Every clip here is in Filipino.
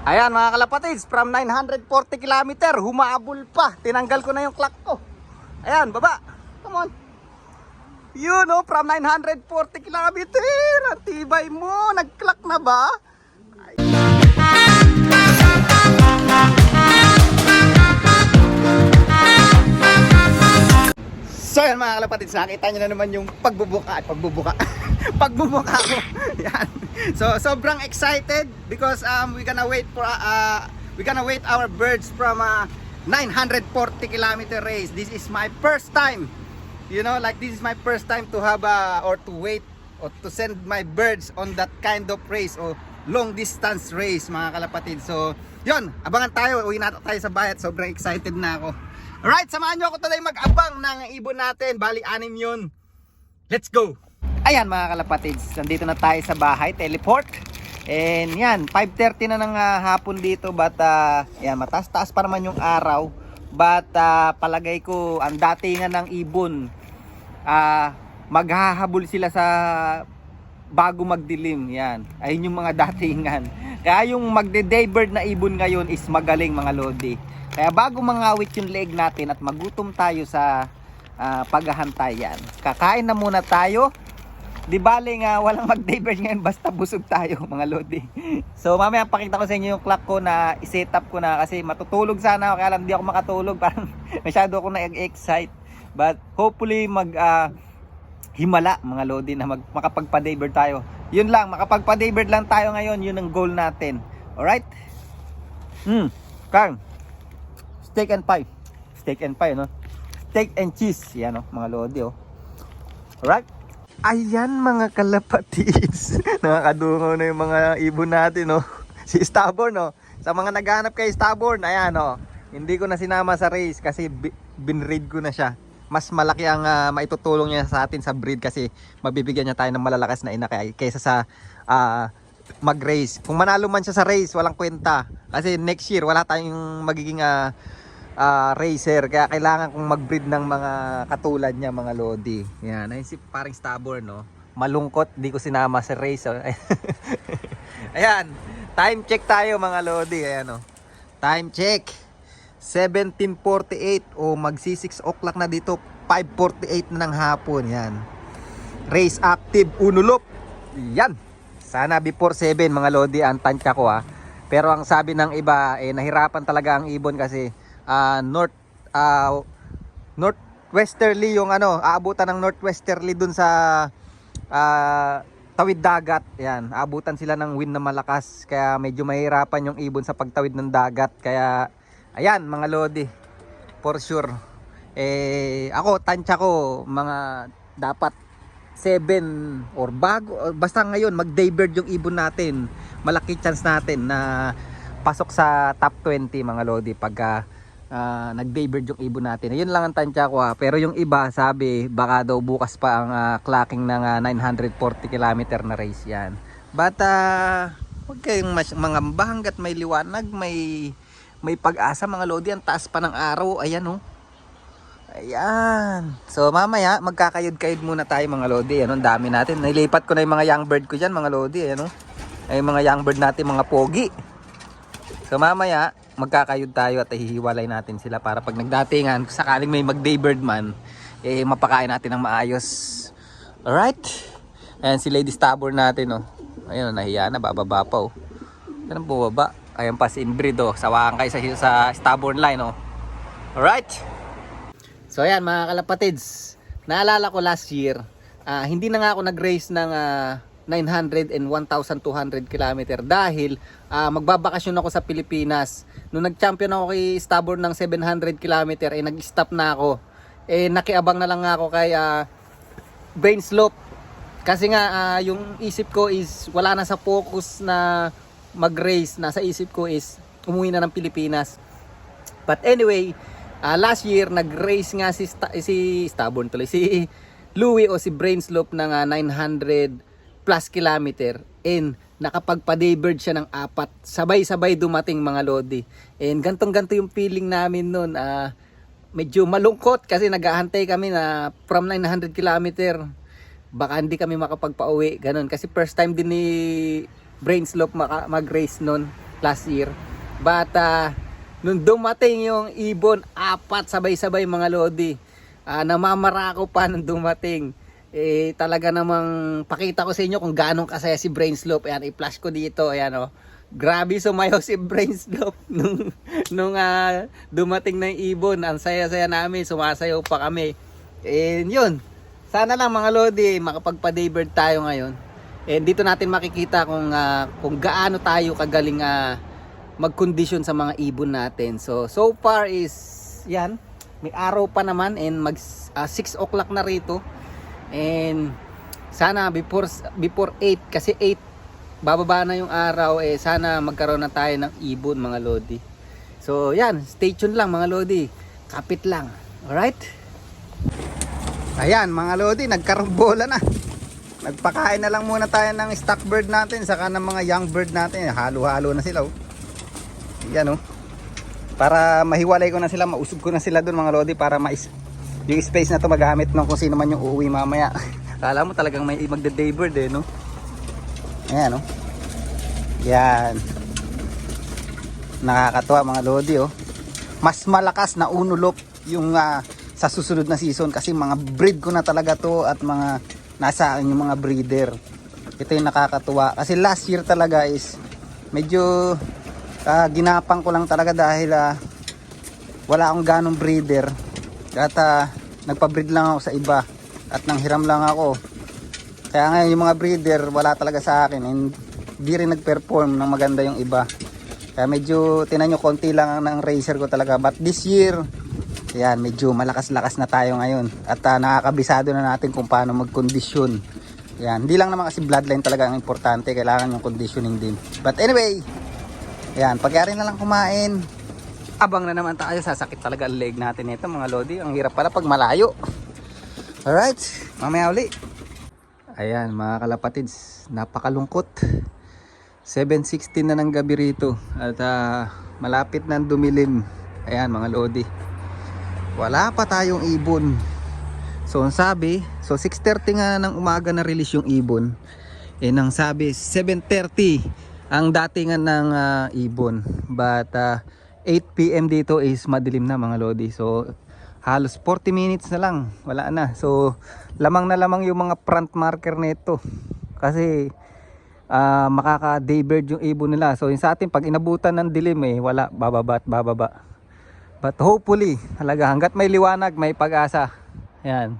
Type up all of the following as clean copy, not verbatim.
Ayan mga kalapatids, from 940 kilometer, humabol pa. Tinanggal ko na yung clock ko. Ayan, baba. Come on. Yun oh, from 940 kilometer. Ang tibay mo. Nag-clock na ba? So yan mga kalapatids, nakita nyo na naman yung pagbubuka pagbubuka ko. Yan. So sobrang excited because we're gonna wait our birds from 940 kilometer race. This is my first time. You know, like this is my first time to have or to wait or to send my birds on that kind of race or long distance race mga kalapatids. So yun, abangan tayo, uwi na tayo sa bahay at sobrang excited na ako. Alright, samahan nyo ako tuloy mag-abang ng ibon natin. Bali, 6 yun. Let's go! Ayan mga kalapatids, nandito na tayo sa bahay, teleport. And yan, 5:30 na ng hapon dito. But yan, mataas-taas pa naman yung araw. But palagay ko, ang datingan ng ibon, maghahabol sila sa bago magdilim. Yan, ayun yung mga datingan. Kaya yung magde-daybird na ibon ngayon is magaling mga lodi. Kaya bago mangawit yung leg natin at magutom tayo sa paghahantay yan, kakain na muna tayo. Di bale nga walang mag-daybird ngayon, basta busog tayo mga lodi. So mamaya pakita ko sa inyo yung clock ko na i-set up ko na kasi matutulog sana ako, kaya lang di ako makatulog. Parang masyado ako na-excite. But hopefully himala mga lodi na makapagpa-daybird tayo. Yun lang, makapagpa-daybird lang tayo ngayon, yun ang goal natin. Alright? Kang steak and pie. Steak and pie, no? Steak and cheese. Yan, no? Mga lodi, oh. Alright? Ayan, mga kalapatids. Nakakadungaw na yung mga ibon natin, no? Si Stubborn, no? Sa mga naghahanap kay Stubborn, ayan, no? Hindi ko na sinama sa race kasi binreed ko na siya. Mas malaki ang maitutulong niya sa atin sa breed kasi mabibigyan niya tayo ng malalakas na ina kaysa sa mag-race. Kung manalo man siya sa race, walang kwenta. Kasi next year, wala tayong magiging racer, kaya kailangan kong mag-breed ng mga katulad niya mga lodi. Yan, ayun si paring Stubborn, no? Malungkot, di ko sinama sa race. Oh. Ayan, time check tayo mga lodi. Ayan, oh. Time check 17:48 o magsi 6 o'clock na dito, 5:48 na ng hapon. Yan, race active unulop. Yan, sana before 7 mga lodi ang tansya ko ha. Pero ang sabi ng iba, nahirapan talaga ang ibon kasi northwesterly yung aabutan ng northwesterly dun sa tawid dagat. Yan, aabutan sila ng wind na malakas, kaya medyo mahirapan yung ibon sa pagtawid ng dagat. Kaya ayan mga lodi, for sure ako tansya ko mga dapat 7 or bago, basta ngayon mag-daybird yung ibon natin. Malaki chance natin na pasok sa top 20 mga lodi pagka nag-daybird yung ibon natin. Yun lang ang tansya ko ha. Pero yung iba sabi baka daw bukas pa ang clocking ng 940 kilometer na race yan. But huwag kayong mangamba hanggat may liwanag, may pag-asa mga lodi. Ang taas pa ng araw. Ayan oh. Ayan. So mamaya magkakayod-kayod muna tayo mga lodi. Ayan, ang dami natin. Nilipat ko na yung mga young bird ko dyan mga lodi. Ayan oh. Ay mga young bird natin, mga pogi. So mamaya magkakayod tayo at hihiwalay natin sila para pag nagdatingan, sakaling may mag-daybird man, mapakain natin ng maayos. Alright? Ayan si Lady Stubborn natin oh. Ayun, nahiya na, bababa pa oh. Yan ang bubaba. Ayan pa si inbreed oh. Sawaan kayo sa Stubborn line oh. Alright? So ayan mga kalapatids, naalala ko last year, hindi na nga ako nag-race ng 900 and 1,200 kilometer dahil magbabakasyon ako sa Pilipinas. Nung nag-champion ako kay Stubborn ng 700 kilometer, nag-stop na ako. Nakiabang na lang ako kay Brain Slope. Kasi nga yung isip ko is wala na sa focus na mag-race. Nasa isip ko is umuwi na ng Pilipinas. But anyway, last year nag-race nga si Stubborn tuloy, si Louie o si Brain Slope ng 900 plus kilometer, and nakapagpa-daybird siya ng 4. Sabay-sabay dumating mga lodi. And gantong-ganto yung feeling namin noon. Medyo malungkot kasi naghahantay kami na from 900 kilometer baka hindi kami makapagpa-uwi, ganun. Kasi first time din ni Brain Slope mag-race noon. last year. But nung dumating yung ibon, 4 sabay-sabay mga lodi. Namamarako pa nung dumating. Talaga namang pakita ko sa inyo kung gaano kasaya si Brainslope. Ayan, i-flash ko dito. Ayan, oh. Grabe sumayaw si Brainslope nung dumating na yung ibon. Ang saya-saya namin, sumasayaw pa kami. Yun. Sana lang mga lodi, makapagpa-daybird tayo ngayon. Dito natin makikita kung gaano tayo kagaling mag-condition sa mga ibon natin. So far is yan. May araw pa naman and mag 6 o'clock na rito. And sana before 8 kasi 8 bababa na yung araw, sana magkaroon na tayo ng ibon mga lodi. So yan, stay tuned lang mga lodi. Kapit lang. Alright? Ayan mga lodi, nagkarambola na. Nagpakain na lang muna tayo ng stock bird natin saka ng mga young bird natin. Halo-halo na sila, oh. Yan, oh. Para mahiwalay ko na sila, mausog ko na sila doon mga lodi para yung space na to magamit ng kung sino man yung uuwi mamaya. Kala mo talagang may magde-daybird no? Ayan, oh. Yan. Nakakatuwa mga lodi, oh. Mas malakas na unulop yung sa susunod na season kasi mga breed ko na talaga to at mga nasa akin yung mga breeder. Ito yung nakakatuwa kasi last year talaga is medyo ginapang ko lang talaga dahil wala akong ganong breeder at nagpa-breed lang ako sa iba at nanghiram lang ako. Kaya ngayon yung mga breeder wala talaga sa akin and di rin nag-perform ng maganda yung iba. Kaya medyo tinan nyo konti lang ng racer ko talaga, but this year yan, medyo malakas-lakas na tayo ngayon at nakakabisado na natin kung paano mag-condition. Yan, hindi lang naman kasi bloodline talaga ang importante, kailangan yung conditioning din. But anyway, yan, pagyari na lang kumain. Abang na naman tayo, sasakit talaga ang leg natin ito mga lodi. Ang hirap pala pag malayo. Alright, mamaya uli. Ayan mga kalapatids, napakalungkot. 7:16 na ng gabi rito at malapit na dumilim. Ayan mga lodi, wala pa tayong ibon. So ang sabi, 6:30 nga ng umaga na release yung ibon. Nang sabi 7:30 ang datingan ng ibon. But 8 PM dito is madilim na mga lodi. So halos 40 minutes na lang, wala na. So lamang na lamang yung mga front marker nito. Kasi makaka daybird yung ibon nila. So yung sa atin pag inabutan ng dilim wala, bababa at bababa. But hopefully, talaga hanggat may liwanag, may pag-asa. Yan.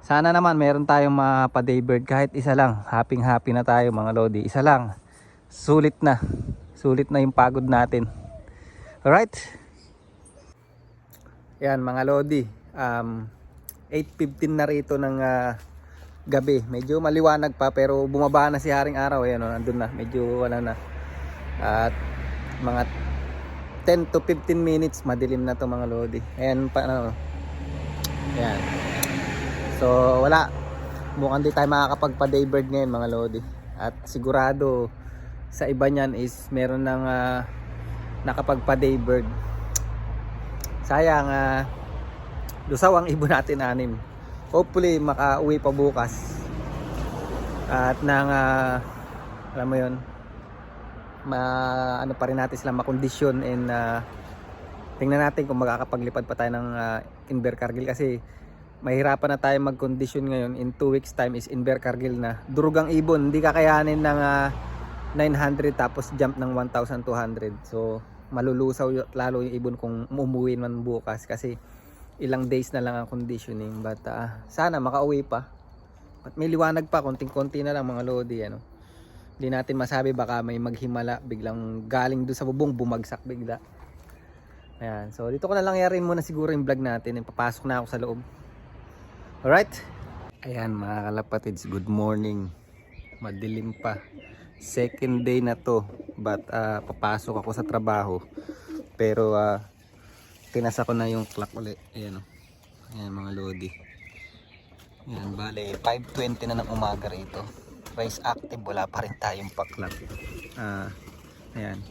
Sana naman meron tayong mapa-daybird kahit isa lang. Happy na tayo mga lodi. Isa lang. Sulit na. Sulit na yung pagod natin. Alright? Yan mga lodi. 8:15 na rito ng gabi. Medyo maliwanag pa pero bumaba na si Haring Araw. Ayan, nandun na. Medyo wala na. At mga 10 to 15 minutes madilim na to mga lodi. Ayan pa Ayan. So wala, mukhang di tayo makakapagpa-daybird ngayon mga lodi. At sigurado sa iba niyan is meron nang nakapagpa-daybird. Sayang lusaw ang ibon natin 6. Hopefully makauwi pa bukas. At nang alam mo 'yon, ano pa rin natin sila makondisyon and tingnan natin kung makakapaglipad pa tayo ng Invercargill kasi mahirapan na tayo mag-condition ngayon. In 2 weeks time is Invercargill na. Durugang ibon, hindi kakayanin ng 900 tapos jump ng 1,200. So malulusaw lalo yung ibon kung umuwi man bukas kasi ilang days na lang ang conditioning. But sana makauwi pa at may liwanag pa, konting-konti na lang mga lodi. Hindi natin masabi, baka may maghimala biglang galing doon sa bubong, bumagsak bigla. Ayan, so dito ko na lang yarin muna siguro yung vlog natin. Papasok na ako sa loob. Alright? Ayan mga kalapatids, good morning. Madilim pa. Second day na to, but papasok ako sa trabaho. Pero tinasa ko na yung clock ulit. Ayan, ayan mga lodi. Ayan, bale 5:20 na ng umaga rito. Race active, wala pa rin tayong paklat. Ayan.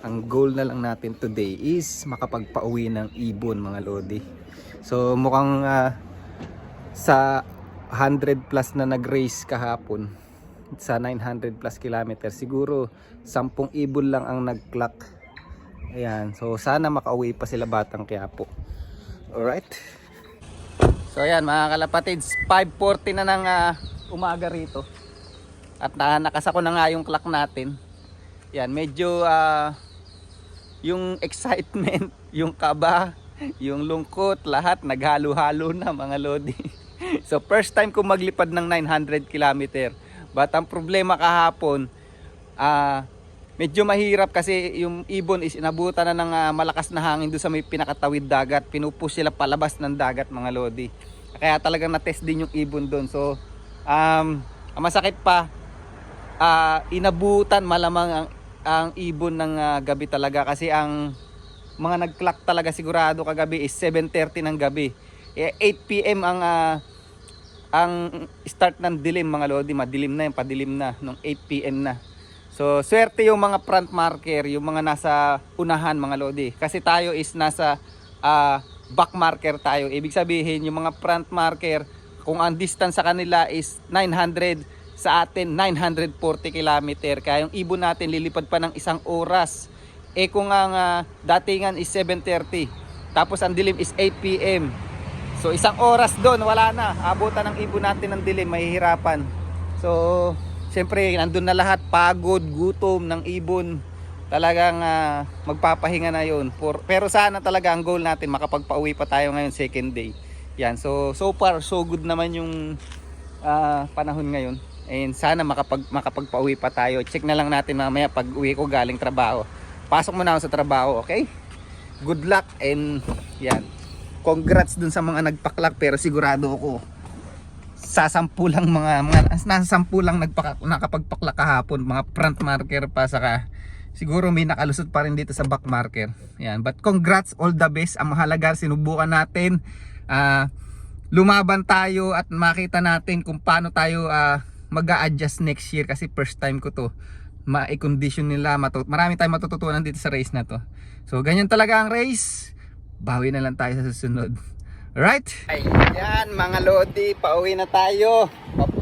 Ang goal na lang natin today is makapagpauwi ng ibon mga lodi. So mukhang sa 100 plus na nag-race kahapon, sa 900 plus kilometer. Siguro 10 ibon lang ang nag-clock. Ayan, so sana makauwi pa sila Batang Quiapo. Alright. So ayan mga kalapatids, 5:40 na ng umaga rito. At nakasako na nga yung clock natin. Yan, medyo yung excitement, yung kaba, yung lungkot, lahat naghalo-halo na mga lodi. So first time ko maglipad ng 900 kilometer. But ang problema kahapon, medyo mahirap kasi yung ibon is inabutan na ng malakas na hangin doon sa may pinakatawid dagat. Pinupush sila palabas ng dagat mga lodi. Kaya talagang na-test din yung ibon doon. So ang masakit pa, inabutan malamang ang ibon ng gabi talaga kasi ang mga nag-clock talaga sigurado kagabi is 7:30 ng gabi. 8 PM ang start ng dilim mga lodi, madilim na yung padilim na nung 8 PM na. So swerte yung mga front marker, yung mga nasa unahan mga lodi. Kasi tayo is nasa back marker tayo. Ibig sabihin yung mga front marker, kung ang distance sa kanila is 900, sa atin 940 kilometer. Kaya yung ibon natin lilipad pa ng 1 oras. Kung ang datingan is 7:30, tapos ang dilim is 8 PM. So 1 oras doon, wala na. Abutan ng ibon natin ng dilim, mahihirapan. So siyempre nandun na lahat, pagod, gutom ng ibon. Talagang magpapahinga na yun. Pero sana talaga ang goal natin, makapagpauwi pa tayo ngayon second day. Yan, so far so good naman yung panahon ngayon. And sana makapagpauwi pa tayo. Check na lang natin mamaya pag uwi ko galing trabaho. Pasok muna ako sa trabaho, okay? Good luck and yan. Congrats dun sa mga nagpaklak, pero sigurado ako sa 10 lang nasa 10 lang nakapagpaklak kahapon, mga front marker pa, saka siguro may nakalusot pa rin dito sa back marker. Yan. But congrats, all the best. Ang mahalaga, sinubukan natin. Lumaban tayo at makita natin kung paano tayo mag-a-adjust next year kasi first time ko to. Ma-condition nila, marami tayong matututunan dito sa race na to. So ganyan talaga ang race. Bawi na lang tayo sa susunod. Alright? Ayan mga lodi, pauwi na tayo.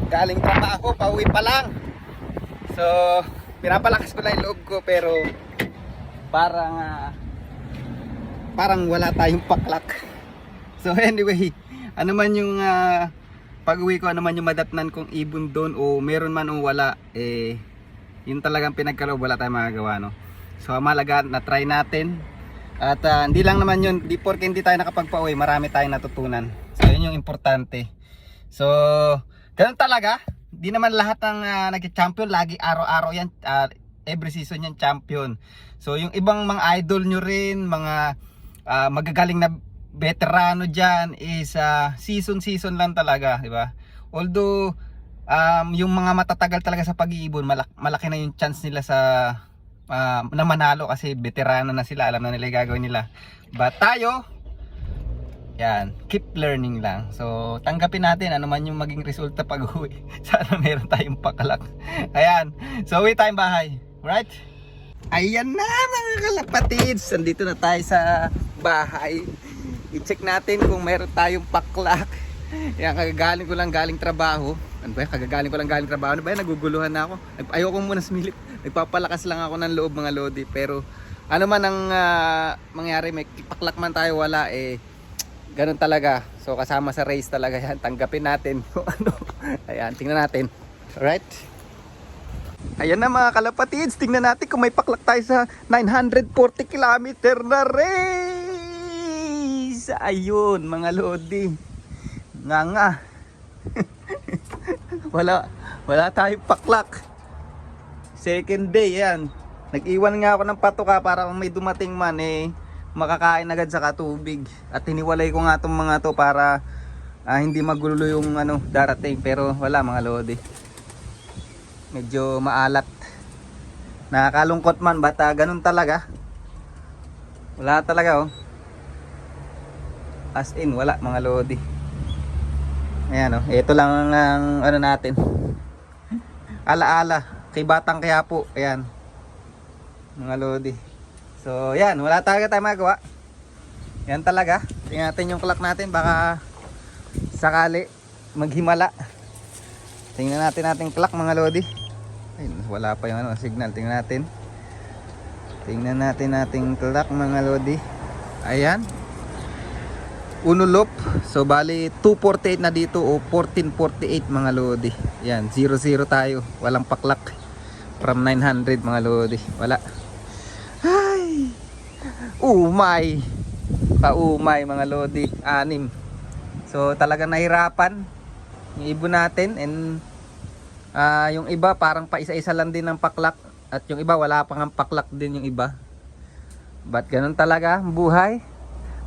Galing trabaho, pauwi pa lang. So pinapalakas ko lang yung loob ko, pero parang wala tayong paklak. So anyway, ano man yung pag-uwi ko, ano man yung madatnan kong ibon doon o meron man o wala, yun talagang pinagkaloob, wala tayong magagawa, no? So malaga na try natin. At hindi lang naman yun, di porke hindi tayo nakapagpa-uwi, marami tayong natutunan. So yun yung importante. So ganun talaga. Di naman lahat ng nag-champion lagi araw-araw yan, every season yan champion. So yung ibang mga idol nyo rin, mga magagaling na veterano dyan is season lang talaga, di ba? Although yung mga matatagal talaga sa pag-iibon, malaki na yung chance nila sa na manalo kasi veterano na sila, alam na nila yung gagawin nila. But tayo, yan, keep learning lang. So tanggapin natin ano man yung maging resulta pag uwi. Sana meron tayong pakalak. Ayan, so uwi tayong bahay, right? Ayan na mga kalapatids, nandito na tayo sa bahay. I-check natin kung meron tayong paklak. Yan, kagagaling ko lang galing trabaho. Ano ba yan? Kagagaling ko lang galing trabaho. Ano ba yan? Naguguluhan na ako. Ayoko muna sumilip. Nagpapalakas lang ako ng loob mga lodi. Pero ano man ang mangyari, may paklak man tayo, wala, ganun talaga. So kasama sa race talaga yan. Tanggapin natin kung ano. Ayan, tingnan natin. Alright? Ayan na mga kalapatids. Tingnan natin kung may paklak tayo sa 940 kilometer na race. Ayun mga lodi. Nga. wala tayong paklak. Second day yan. Nag-iwan nga ako ng patuka para kung may dumating man makakain agad sa katubig. At hiniwalay ko nga itong mga to para hindi magulo yung darating. Pero wala mga lodi. Medyo maalat. Nakakalungkot man, bata ganun talaga. Wala talaga As in, wala mga lodi. Ayan ito lang ang natin. Alaala kay Batang Quiapo. Ayan mga lodi. So yan, wala talaga tayong magawa. Yan talaga. Tingnan natin yung clock natin, baka sakali maghimala. Tingnan natin clock mga lodi. wala pa yung ano, signal. Tingnan natin. Tingnan natin ating clock mga lodi. Ayan. Unulop. So bali 248 na dito o 1448 mga lodi. Yan, 00 tayo. Walang paklak. From 900 mga lodi. Wala. Ay. Umay. Paumay mga lodi. 6. So talagang nahirapan yung ibon natin, and yung iba parang pa isa-isa lang din ng paklak, at yung iba wala pang paklak din yung iba. But ganun talaga ang buhay.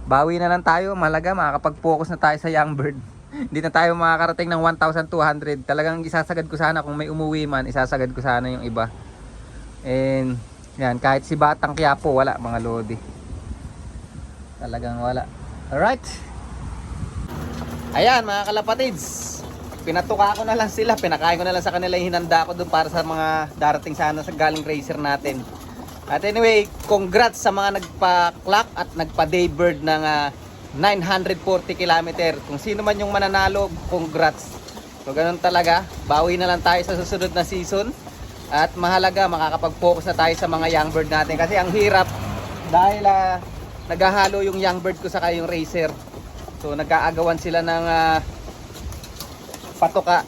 Bawi na lang tayo, malaga makakapag-focus na tayo sa young bird. Hindi na tayo makakarating ng 1,200. Talagang isasagad ko sana, kung may umuwi man, isasagad ko sana yung iba. And yan, kahit si Batang Quiapo, wala mga lodi. Talagang wala. Alright. Ayan mga kalapatids, pinatuka ko na lang sila, pinakain ko na lang sa kanila yung hinanda ko dun para sa mga darating sana sa galing racer natin. At anyway, congrats sa mga nagpa-clock at nagpa-daybird ng 940 km. Kung sino man yung mananalo, congrats. So ganun talaga, bawi na lang tayo sa susunod na season. At mahalaga, makakapag-focus na tayo sa mga young bird natin. Kasi ang hirap dahil naghahalo yung young bird ko sa yung racer. So nagkaagawan sila ng patoka.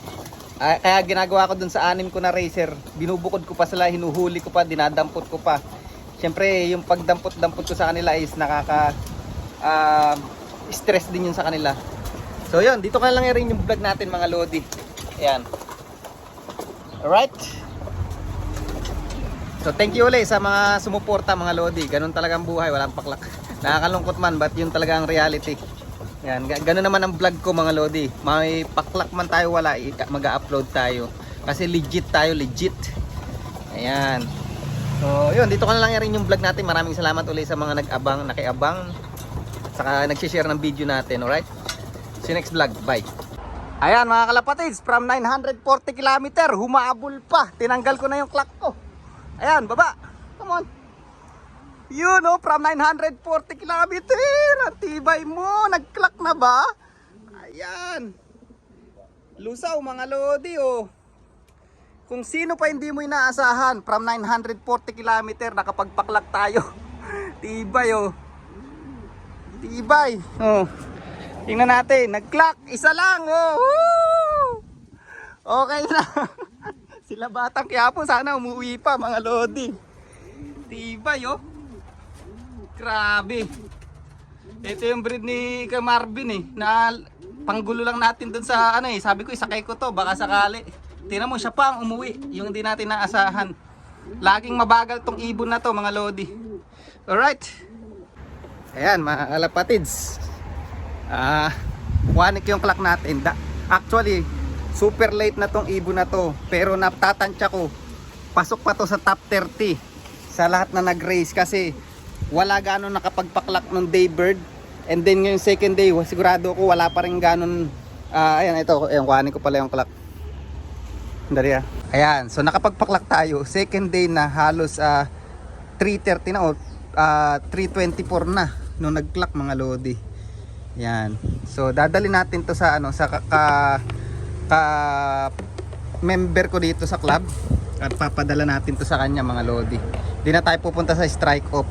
Kaya ginagawa ko dun sa 6 ko na racer, binubukod ko pa sila, hinuhuli ko pa, dinadampot ko pa. Siyempre yung pagdampot-dampot ko sa kanila is nakaka stress din yun sa kanila. So yun, dito ka lang rin yung vlog natin mga lodi. Ayan. Alright. So thank you ulit sa mga sumuporta mga lodi. Ganun talagang buhay, walang paklak. Nakakalungkot man, but yun talaga ang reality. Yan, ganoon naman ang vlog ko mga lodi. May paklak man tayo wala, mag-upload tayo. Kasi legit tayo, legit. Ayan. So, yun, dito ka na lang rin yung vlog natin. Maraming salamat ulit sa mga nag-abang, nakiabang, saka nag-share ng video natin, alright? See you next vlog, bye. Ayan mga kalapatids, from 940 km, humabol pa. Tinanggal ko na yung clock ko. Ayan, baba. Come on. Yun o, from 940 km. Ang tibay mo. Nag-clock na ba? Ayan. Lusaw mga lodi o. Kung sino pa hindi mo inaasahan, from 940 km, nakapagpaklak tayo. Tibay o. Tibay. O. Tingnan natin. Nag-clock. Isa lang o. Woo! Okay na. Sila Batang Quiapo sana umuwi pa mga lodi. Tibay o. Grabe. Ito yung breed ni Kay Marvin eh, na panggulo lang natin dun sa ano eh. Sabi ko isakay ko to, baka sakali. Tingnan mo, siya pa ang umuwi, yung hindi natin naasahan. Laging mabagal tong ibon na to mga lodi. Alright. Ayan mga kalapatids. Wanik yung clock natin. Actually, super late na tong ibon na to. Pero natatansya ko, pasok pa to sa top 30 sa lahat na nag-race kasi wala ganon nakapagpaklak ng daybird, and then ngayong second day sigurado ko wala pa rin ganon. Ayan, ito, ayan, kuhanin ko pala yung clock. Dari ayan, so nakapagpaklak tayo second day na halos 3:30 na o 3:24 na nung nag-clock mga lodi. Yan, so dadali natin to sa ano, sa member ko dito sa club, at papadala natin to sa kanya mga lodi. Di na tayo pupunta sa strike off.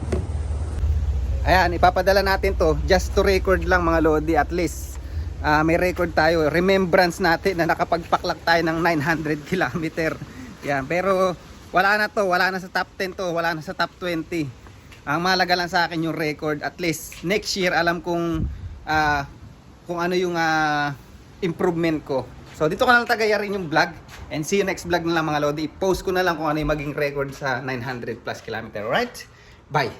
Ayan, ipapadala natin to just to record lang mga lodi. At least may record tayo, remembrance natin na nakapagpaklak tayo ng 900 km. Yan, pero wala na to, wala na sa top 10 to, wala na sa top 20. Ang mahalaga lang sa akin yung record. At least next year alam kung ano yung improvement ko. So dito ko na lang tagayarin yung vlog, and see you next vlog na lang mga lodi. I-post ko na lang kung ano yung maging record sa 900 plus km. Alright? Bye!